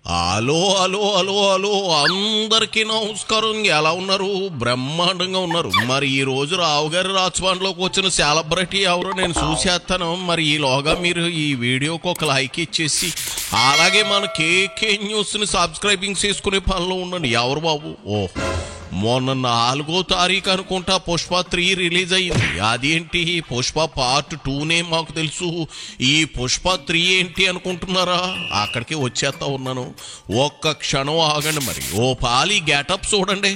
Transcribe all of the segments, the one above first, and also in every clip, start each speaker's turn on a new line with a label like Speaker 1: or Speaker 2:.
Speaker 1: Hello hello hello hello అందరికీ నమస్కారం. ఎలా ఉన్నారు? బ్రహ్మాండంగా ఉన్నారు. మరి ఈ రోజు రావు గారి రాజభవన్లోకి వచ్చిన సెలబ్రిటీ ఎవరో నేను చూసేస్తాను. మరి ఈలోగా మీరు ఈ వీడియోకి ఒక లైక్ ఇచ్చేసి అలాగే మన కేకే న్యూస్ని సబ్స్క్రైబింగ్ చేసుకునే పనిలో ఉండండి. ఎవరు బాబు? మొన్న 4వ తారీఖు అనుకుంటా పుష్ప 3 రిలీజ్ అయ్యింది. అదేంటి పుష్ప పార్ట్ 2నే మాకు తెలుసు. ఈ పుష్ప 3 ఏంటి అనుకుంటున్నారా? అక్కడికి వచ్చేస్తా ఉన్నాను. ఒక్క క్షణం ఆగండి. మరి ఓ పాలి గెటప్ చూడండి.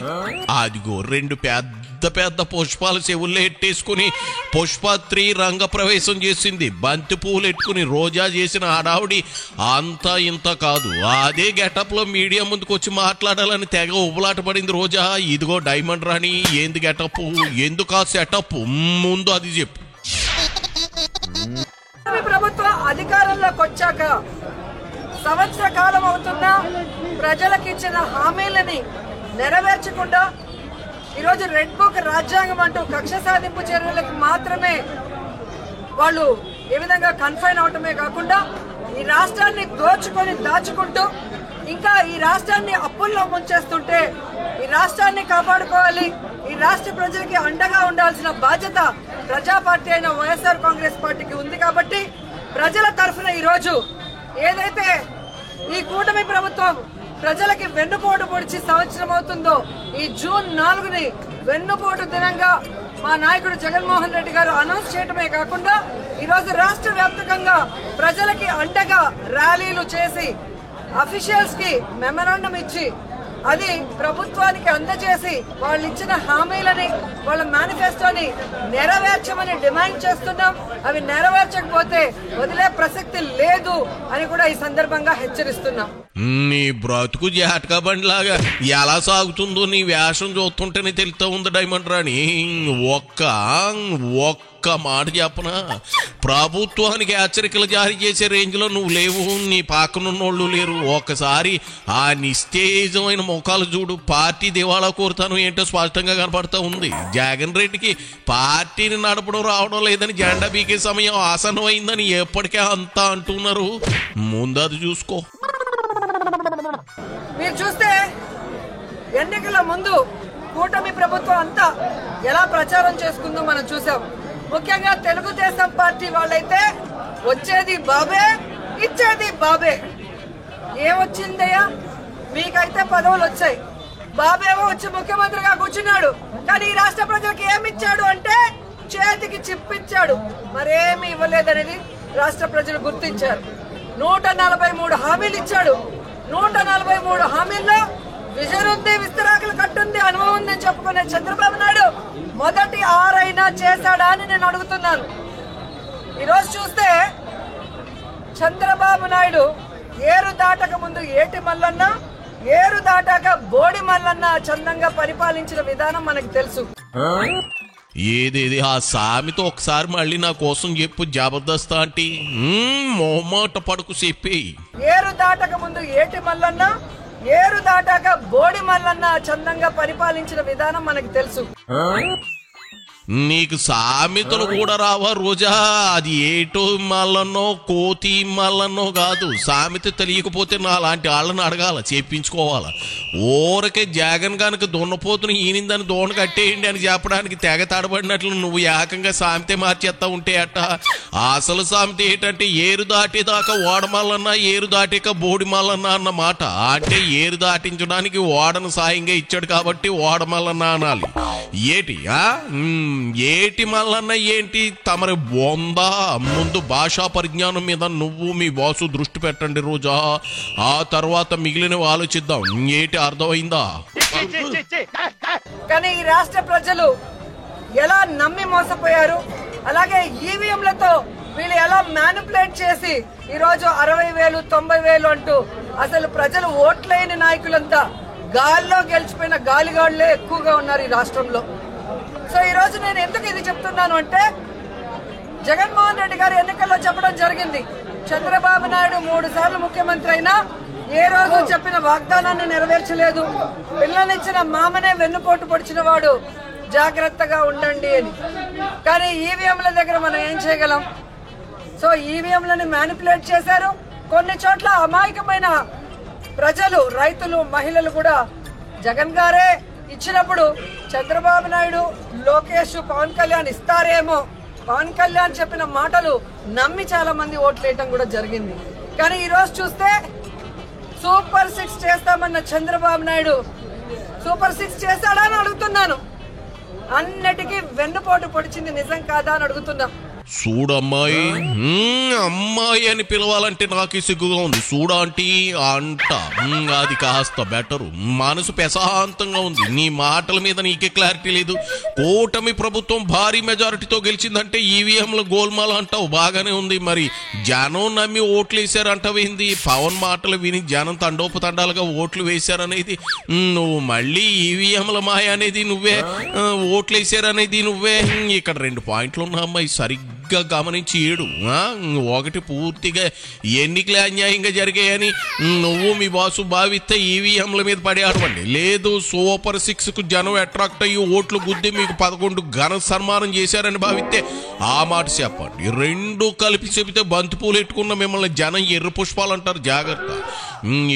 Speaker 1: అదిగో 2 పెద్ద పుష్పాలు చెవుల్లో ఎట్టేసుకుని పుష్ప 3 రంగ ప్రవేశం చేసింది. బంతి పూలు ఎట్టుకుని రోజా చేసిన ఆడావిడి అంతా ఇంత కాదు. అదే గెటప్ లో మీడియా ముందుకు వచ్చి మాట్లాడాలని తెగ ఉబలాట పడింది రోజా. ఇదిగో డైమండ్ రాణి, ఏంది గెటప్, ఎందుకు ఆ సెటప్, ముందు అది చెప్పు.
Speaker 2: ప్రభుత్వం అధికారంలోకి వచ్చాక సంవత్సర కాలం అవుతున్నా ప్రజలకు ఇచ్చిన హామీలని నెరవేర్చకుండా ఈరోజు రెడ్ బుక్ రాజ్యాంగం అంటూ కక్ష సాధింపు చర్యలకు మాత్రమే వాళ్ళు ఏ విధంగా కన్ఫైన్ అవటమే కాకుండా ఈ రాష్ట్రాన్ని దోచుకొని దాచుకుంటూ ఇంకా ఈ రాష్ట్రాన్ని అప్పుల్లో ముంచేస్తుంటే ఈ రాష్ట్రాన్ని కాపాడుకోవాలి, ఈ రాష్ట్ర ప్రజలకి అండగా ఉండాల్సిన బాధ్యత ప్రజా పార్టీ అయిన వైఎస్ఆర్ కాంగ్రెస్ పార్టీకి ఉంది. కాబట్టి ప్రజల తరఫున ఈరోజు ఏదైతే ఈ కూటమి ప్రభుత్వం ప్రజలకి వెన్నుపోటు పొడిచి సంవత్సరం అవుతుందో ఈ జూన్ 4ని వెన్నుపోటు దినంగా మా నాయకుడు జగన్మోహన్ రెడ్డి గారు అనౌన్స్ చేయడమే కాకుండా ఈరోజు రాష్ట్ర వ్యాప్తంగా ప్రజలకి అండగా ర్యాలీలు చేసి అఫీషియల్స్ కి మెమరాండం ఇచ్చి అది ప్రభుత్వానికి అందజేసి వాళ్ళు ఇచ్చిన హామీలని వాళ్ళ మేనిఫెస్టోని నెరవేర్చమని డిమాండ్ చేస్తున్నాం. అవి నెరవేర్చకపోతే వదిలే ప్రసక్తి లేదు అని కూడా ఈ సందర్భంగా హెచ్చరిస్తున్నాం.
Speaker 1: నీ బ్రతుకు జాటకా బండిలాగా ఎలా సాగుతుందో నీ వేషం చూస్తుంటేనే తెలుస్తూ ఉంది డైమండ్ రాణి. ఒక్క మాట చెప్పనా, ప్రభుత్వానికి హెచ్చరికలు జారీ చేసే రేంజ్ లో నువ్వు లేవు, నీ పక్కనున్నోళ్ళు లేరు. ఒక్కసారి ఆ నిస్తేజమైన ముఖాలు చూడు. పార్టీ దివాళా కోరుతాను ఏంటో స్పష్టంగా కనపడతా ఉంది. జగన్ రెడ్డికి పార్టీని నడపడం రావడం లేదని, జెండా బీకే సమయం ఆసనం అయిందని ఎప్పటికే అంతా అంటున్నారు. ముందు అది చూసుకో.
Speaker 2: మీరు చూస్తే ఎన్నికల ముందు కూటమి ప్రభుత్వం అంతా ఎలా ప్రచారం చేసుకుందో మనం చూసాం. ముఖ్యంగా తెలుగుదేశం పార్టీ వాళ్ళైతే వచ్చేది బాబే, ఇచ్చేది బాబే. ఏమొచ్చిందయ్యా? మీకైతే పదవులు వచ్చాయి, బాబేమో వచ్చి ముఖ్యమంత్రిగా కూర్చున్నాడు. కానీ ఈ రాష్ట్ర ప్రజలకు ఏమిచ్చాడు అంటే చేతికి చిప్పిచ్చాడు, మరేమి ఇవ్వలేదనేది రాష్ట్ర ప్రజలు గుర్తించారు. 143 హామీలు ఇచ్చాడు. 143 హామీల్లో విజన్ ఉంది, విస్తరాకులు కట్టుంది, అనుభవం ఉందని చెప్పుకునే చంద్రబాబు నాయుడు మొదటి 6 అయినా చేశాడా అని నేను అడుగుతున్నాను. ఈరోజు చూస్తే చంద్రబాబు నాయుడు ఏరు దాటక ముందు ఏటి మల్లన్న, ఏరు దాటాక బోడి మల్లన్న చందంగా పరిపాలించిన విధానం మనకు తెలుసు.
Speaker 1: ఏదేది ఆ సామెతో ఒకసారి మళ్ళీ నా కోసం చెప్పు. జబర్దస్త్ అంటే మొహమాట పడుకు చెప్పి.
Speaker 2: ఏరు దాటక ముందు ఏటి మల్లన్న, ఏరు దాటాక బోడి మల్లన్న చందంగా పరిపాలించిన విధానం మనకు తెలుసు.
Speaker 1: నీకు సామెతలు కూడా రావా రోజా? అది ఏటో మల్లన్నో కోతి మల్లన్నో కాదు. సామెత తెలియకపోతే నా లాంటి వాళ్ళని అడగాల, చేపించుకోవాలా. ఊరకే జగన్ కనుక దున్నపోతుని ఈనిందని దోణ కట్టేయండి అని చెప్పడానికి తెగ తడబడినట్లు నువ్వు ఏకంగా సామెత మార్చేస్తా ఉంటే అట్ట. అసలు సామెత ఏంటంటే ఏరు దాటేదాకా ఓడమల్లన్న, ఏరు దాటాక బోడి మల్లన్న అన్న మాట. అంటే ఏరు దాటించడానికి ఓడను సాయంగా ఇచ్చాడు కాబట్టి ఓడమల్లన్న అనాలి. ఏటి మల్లన్న ఏంటి? తమరి బొందా. ముందు భాషా పరిజ్ఞానం మీద నువ్వు మీ బాసు దృష్టి పెట్టండి రోజా, ఆ తర్వాత మిగిలినవి ఆలోచిద్దాం. ఏటి అర్థమైందా?
Speaker 2: కానీ ఈ రాష్ట్ర ప్రజలు ఎలా నమ్మి మోసపోయారు, అలాగే ఈవీఎంలతో వీళ్ళు ఎలా మ్యానిపులేట్ చేసి ఈరోజు 60,000 90,000 అంటూ అసలు ప్రజలు ఓట్లేని నాయకులంతా గాల్లో గెలిచిపోయిన గాలిగాళ్లే ఎక్కువగా ఉన్నారు ఈ రాష్ట్రంలో. సో ఈ రోజు నేను ఎందుకు ఇది చెప్తున్నాను అంటే, జగన్మోహన్ రెడ్డి గారు ఎన్నికల్లో చెప్పడం జరిగింది, చంద్రబాబు నాయుడు 3 సార్లు ముఖ్యమంత్రి అయినా ఏ రోజు చెప్పిన వాగ్దానాన్ని నెరవేర్చలేదు, పిల్లనిచ్చిన మామనే వెన్నుపోటు పొడిచిన వాడు, జాగ్రత్తగా ఉండండి అని. కానీ ఈవీఎంల దగ్గర మనం ఏం చేయగలం? సో ఈవీఎంలని మ్యానిపులేట్ చేశారు. కొన్ని చోట్ల అమాయకమైన ప్రజలు, రైతులు, మహిళలు కూడా జగన్ గారే ఇచ్చినప్పుడు చంద్రబాబు నాయుడు, లోకేష్, పవన్ కళ్యాణ్ ఇస్తారేమో, పవన్ కళ్యాణ్ చెప్పిన మాటలు నమ్మి చాలా మంది ఓట్లు వేయటం కూడా జరిగింది. కానీ ఈ రోజు చూస్తే సూపర్ 6 చేస్తామన్న చంద్రబాబు నాయుడు సూపర్ 6 చేస్తాడా అని అడుగుతున్నాను. అన్నిటికీ వెన్నుపోటు పొడిచింది నిజం కాదా అని అడుగుతున్నా.
Speaker 1: చూడమ్మాయి, అమ్మాయి అని పిలవాలంటే నాకు సిగ్గుగా ఉంది. చూడాంటీ అంట, అది కాస్త బెటరు. మనసు ప్రశాంతంగా ఉంది. నీ మాటల మీద నీకే క్లారిటీ లేదు. కూటమి ప్రభుత్వం భారీ మెజారిటీతో గెలిచిందంటే ఈవీఎంల గోల్మాల అంటావు, బాగానే ఉంది. మరి జనం నమ్మి ఓట్లు వేశారంటావేంది? పవన్ మాటలు విని జనం తండోపతండాలుగా ఓట్లు వేశారనేది నువ్వు, మళ్ళీ ఈవీఎంల మాయ అనేది నువ్వే, ఓట్లు వేశారనేది నువ్వే. ఇక్కడ 2 పాయింట్లు ఉన్నా అమ్మాయి, సరిగ్గా గమనించి ఏడు. ఒకటి, పూర్తిగా ఎన్నికలే అన్యాయంగా జరిగాయని నువ్వు మీ బాసు భావిస్తే ఈవీఎంల మీద పడి ఆడవండి. లేదు, సూపర్ 6 కు జనం అట్రాక్ట్ అయ్యి ఓట్లు గుద్ది మీకు 11 ఘన సన్మానం చేశారని భావిస్తే ఆ మాట చెప్పండి. 2 కలిపి చెబితే బంతిపూలు ఎట్టుకున్న మిమ్మల్ని జనం ఎర్ర పుష్పాలు అంటారు, జాగ్రత్త.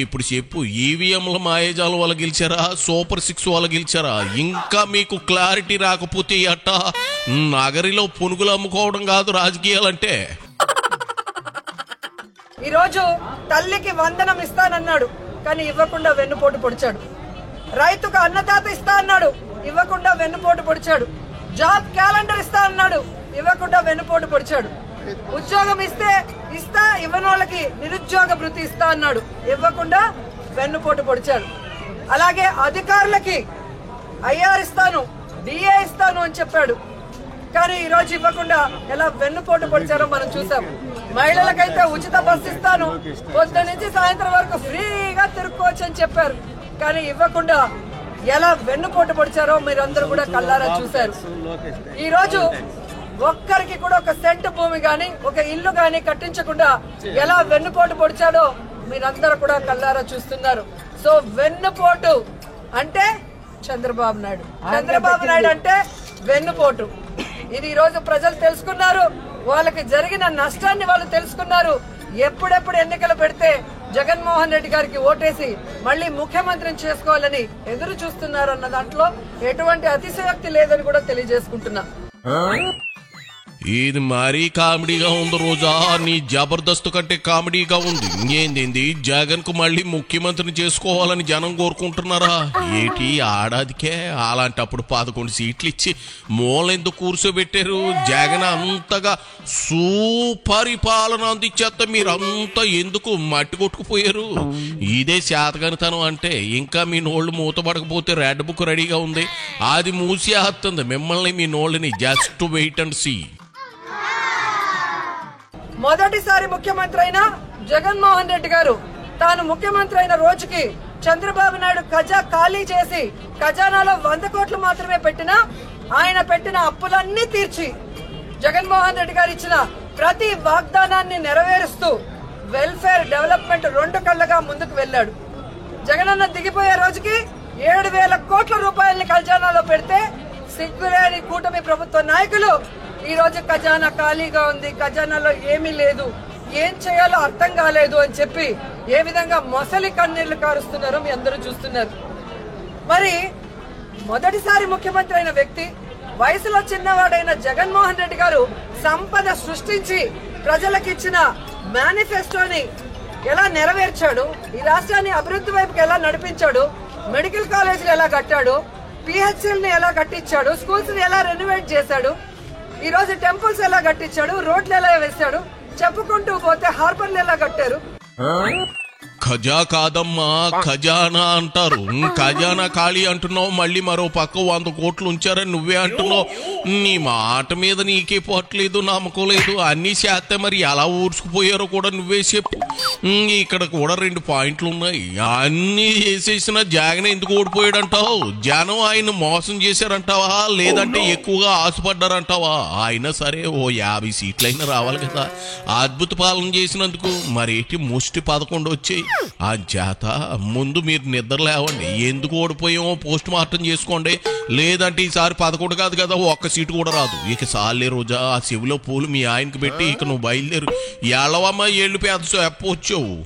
Speaker 1: ఇప్పుడు చెప్పు, ఈవీఎంల మాయాజాల వల్ల గెలిచారా, సూపర్ 6 వల్ల గెలిచారా? ఇంకా మీకు క్లారిటీ రాకపోతే అట్ట నగరిలో పునుగులు అమ్ముకోవడం కాదు రాజకీయాలంటే.
Speaker 2: ఈరోజు తల్లికి వందనం ఇస్తానన్నాడు, కానీ ఇవ్వకుండా వెన్నుపోటు పొడిచాడు. రైతుకు అన్నదాత ఇస్తా అన్నాడు, ఇవ్వకుండా వెన్నుపోటు పొడిచాడు. జాబ్ క్యాలెండర్ ఇస్తా అన్నాడు, ఇవ్వకుండా వెన్నుపోటు పొడిచాడు. ఉద్యోగం ఇస్తా ఇవ్వని వాళ్ళకి నిరుద్యోగ భృతి ఇస్తా అన్నాడు, ఇవ్వకుండా వెన్నుపోటు పొడిచాడు. అలాగే అధికారులకి ఐఆర్ ఇస్తాను, డిఏ ఇస్తాను అని చెప్పాడు, కానీ ఈ రోజు ఇవ్వకుండా ఎలా వెన్నుపోటు పొడిచారో మనం చూసాం. మహిళలకైతే ఉచిత బస్సు ఇస్తాను, పొద్దు నుంచి సాయంత్రం వరకు ఫ్రీగా తిరుక్కోవచ్చు అని చెప్పారు, కానీ ఇవ్వకుండా ఎలా వెన్నుపోటు పొడిచారో మీరందరూ కూడా కళ్ళారా చూశారు. ఈ రోజు ఒక్కరికి కూడా ఒక సెంటు భూమి గాని, ఒక ఇల్లు గాని కట్టించకుండా ఎలా వెన్నుపోటు పొడిచాడో మీరందరూ కూడా కళ్ళారా చూస్తున్నారు. సో వెన్నుపోటు అంటే చంద్రబాబు నాయుడు, చంద్రబాబు నాయుడు అంటే వెన్నుపోటు. ఇది ఈ రోజు ప్రజలు తెలుసుకున్నారు. వాళ్ళకి జరిగిన నష్టాన్ని వాళ్ళు తెలుసుకున్నారు. ఎప్పుడెప్పుడు ఎన్నికలు పెడితే జగన్మోహన్ రెడ్డి గారికి ఓటేసి మళ్ళీ ముఖ్యమంత్రిని చేసుకోవాలని ఎదురు చూస్తున్నారు అన్న దాంట్లో ఎటువంటి అతిశయోక్తి లేదని కూడా తెలియజేసుకుంటున్నా.
Speaker 1: ఇది మరీ కామెడీగా ఉంది రోజా, నీ జబర్దస్త్ కంటే కామెడీగా ఉంది. ఏంది, జగన్ కు మళ్ళీ ముఖ్యమంత్రిని చేసుకోవాలని జనం కోరుకుంటున్నారా ఏటి? ఆడాదికే అలాంటప్పుడు 11 సీట్లు ఇచ్చి మూలెందుకు కూర్చోబెట్టారు? జగన్ అంతగా సుపరిపాలన అందించేస్తే మీరంతా ఎందుకు మట్టి కొట్టుకుపోయారు? ఇదే శాతగనితనం అంటే. ఇంకా మీ నోళ్లు మూతపడకపోతే రెడ్ బుక్ రెడీగా ఉంది, అది మూసేస్తుంది మిమ్మల్ని, మీ నోళ్ళని. Just wait and see.
Speaker 2: మొదటిసారి ముఖ్యమంత్రి అయిన జగన్మోహన్ రెడ్డి గారు తాను ముఖ్యమంత్రి అయిన రోజుకి చంద్రబాబు నాయుడు ఖజా ఖాళీ చేసి ఖజానాలో 100 కోట్లు మాత్రమే పెట్టినా ఆయన పెట్టిన అప్పులన్నీ తీర్చి జగన్మోహన్ రెడ్డి గారు ఇచ్చిన ప్రతి వాగ్దానాన్ని నెరవేరుస్తూ వెల్ఫేర్ డెవలప్మెంట్ 2 కళ్ళగా ముందుకు వెళ్లాడు. జగనన్న దిగిపోయే రోజుకి 7,000 కోట్ల రూపాయలని ఖజానాలో పెడితే సిగ్గులేని కూటమి ప్రభుత్వ నాయకులు ఈ రోజు ఖజానా ఖాళీగా ఉంది, ఖజానాలో ఏమీ లేదు, ఏం చేయాలో అర్థం కాలేదు అని చెప్పి ఏ విధంగా మొసలి కన్నీళ్లు కారుస్తున్నారో మీ అందరూ చూస్తున్నారు. మరి మొదటిసారి ముఖ్యమంత్రి అయిన వ్యక్తి, వయసులో చిన్నవాడైన జగన్మోహన్ రెడ్డి గారు సంపద సృష్టించి ప్రజలకు ఇచ్చిన మేనిఫెస్టోని ఎలా నెరవేర్చాడు, ఈ రాష్ట్రాన్ని అభివృద్ధి వైపుకి ఎలా నడిపించాడు, మెడికల్ కాలేజీలు ఎలా కట్టాడు, పిహెచ్సిల్ని ఎలా కట్టించాడు, స్కూల్స్ ని ఎలా రెనోవేట్ చేశాడు, ఈ రోజు టెంపుల్స్ ఎలా కట్టించాడు, రోడ్లు ఎలా వేశాడు, చెప్పుకుంటూ పోతే హార్బర్లు ఎలా కట్టారు.
Speaker 1: ఖజా కాదమ్మా, ఖజానా అంటారు. ఖజానా ఖాళీ అంటున్నావు, మళ్ళీ మరో పక్క 100 కోట్లు ఉంచారని నువ్వే అంటున్నావు. నీ మాట మీద నీకే పోట్లేదు, నమ్మకం లేదు. అన్ని చేస్తే మరి ఎలా ఊర్చుకుపోయారో కూడా నువ్వే చెప్పు. ఇక్కడ కూడా 2 పాయింట్లు ఉన్నాయి. అన్ని చేసేసిన జగన్ ఎందుకు ఓడిపోయాడంటావు? జనం ఆయన మోసం చేశారంటావా, లేదంటే ఎక్కువగా ఆశపడ్డారంటావా? అయినా సరే ఓ 50 సీట్లైనా రావాలి కదా అద్భుత పాలన చేసినందుకు. మరేటి ముష్టి 11 వచ్చాయి. ఆ చేత ముందు మీరు నిద్ర లేవండి. ఎందుకు ఓడిపోయామో పోస్ట్ మార్టం చేసుకోండి. లేదంటే ఈసారి 11 కాదు కదా, 1 సీటు కూడా రాదు. ఇక సాలే రోజా, ఆ చెవిలో పూలు మీ ఆయనకి పెట్టి ఇక నువ్వు బయలుదేరు. ఎళ్ళవమ్మా, ఏళ్ళు పేద చెప్పొచ్చావు.